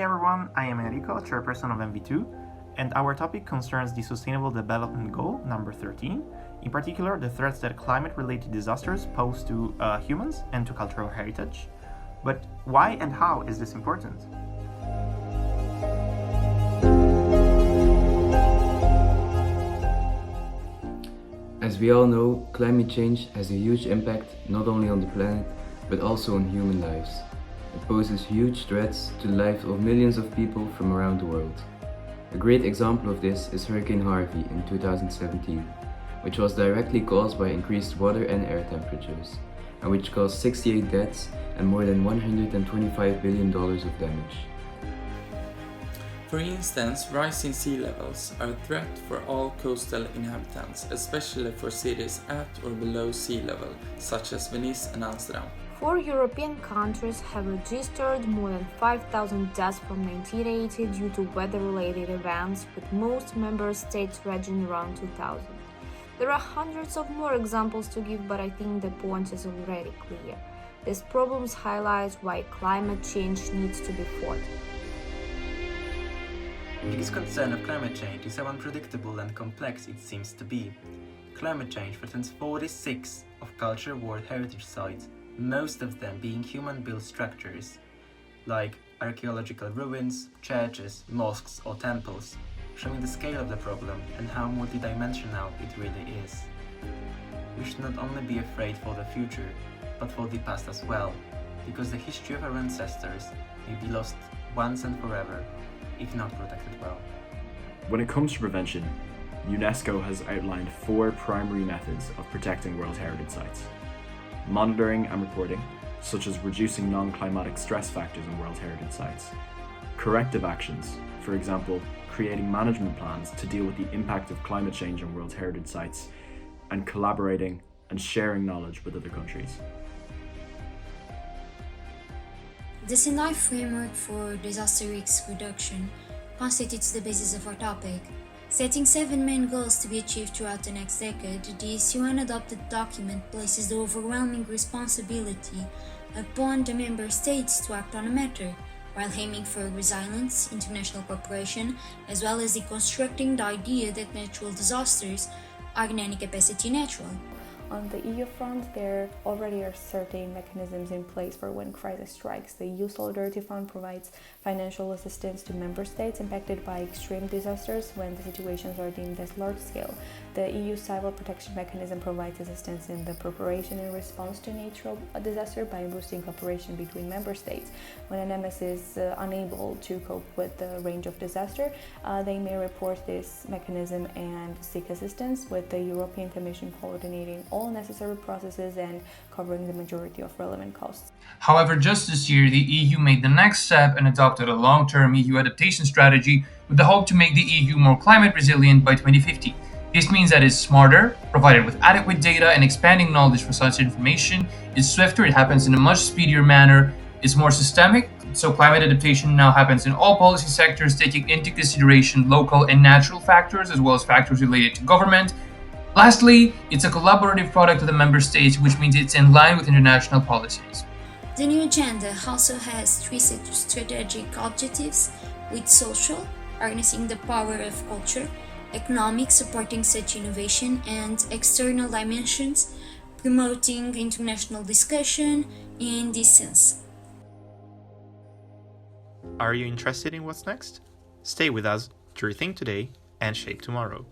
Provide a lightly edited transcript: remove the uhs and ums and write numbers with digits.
everyone, I am Enrico, chairperson of ENVI II, and our topic concerns the Sustainable Development Goal number 13, in particular the threats that climate-related disasters pose to humans and to cultural heritage. But why and how is this important? As we all know, climate change has a huge impact not only on the planet, but also on human lives. It poses huge threats to the lives of millions of people from around the world. A great example of this is Hurricane Harvey in 2017, which was directly caused by increased water and air temperatures, and which caused 68 deaths and more than $125 billion of damage. For instance, rising sea levels are a threat for all coastal inhabitants, especially for cities at or below sea level, such as Venice and Amsterdam. 4 European countries have registered more than 5,000 deaths from 1980 due to weather-related events, with most member states ranging around 2,000. There are hundreds of more examples to give, but I think the point is already clear. These problems highlight why climate change needs to be fought. The biggest concern of climate change is how unpredictable and complex it seems to be. Climate change threatens 46 of cultural World Heritage sites, most of them being human-built structures, like archaeological ruins, churches, mosques or temples, showing the scale of the problem and how multidimensional it really is. We should not only be afraid for the future, but for the past as well, because the history of our ancestors may be lost once and forever, if not protected well. When it comes to prevention, UNESCO has outlined 4 primary methods of protecting World Heritage sites. Monitoring and reporting, such as reducing non-climatic stress factors in World Heritage sites. Corrective actions, for example, creating management plans to deal with the impact of climate change on World Heritage sites, and collaborating and sharing knowledge with other countries. The Sinai framework for disaster risk reduction constitutes the basis of our topic. Setting 7 main goals to be achieved throughout the next decade, this UN-adopted document places the overwhelming responsibility upon the member states to act on the matter, while aiming for resilience, international cooperation, as well as deconstructing the idea that natural disasters are in any capacity natural. On the EU front, there already are certain mechanisms in place for when crisis strikes. The EU Solidarity Fund provides financial assistance to member states impacted by extreme disasters when the situations are deemed as large scale. The EU Civil Protection Mechanism provides assistance in the preparation and response to natural disaster by boosting cooperation between member states. When an MS is unable to cope with the range of disaster, they may report this mechanism and seek assistance, with the European Commission coordinating all necessary processes and covering the majority of relevant costs. However, just this year, the EU made the next step and adopted a long-term EU adaptation strategy with the hope to make the EU more climate resilient by 2050. This means that it's smarter, provided with adequate data and expanding knowledge for such information, it's swifter, it happens in a much speedier manner, it's more systemic, so climate adaptation now happens in all policy sectors, taking into consideration local and natural factors as well as factors related to government. Lastly, it's a collaborative product of the member states, which means it's in line with international policies. The new agenda also has 3 strategic objectives, with social, harnessing the power of culture, economic, supporting such innovation, and external dimensions, promoting international discussion in this sense. Are you interested in what's next? Stay with us to rethink today and shape tomorrow.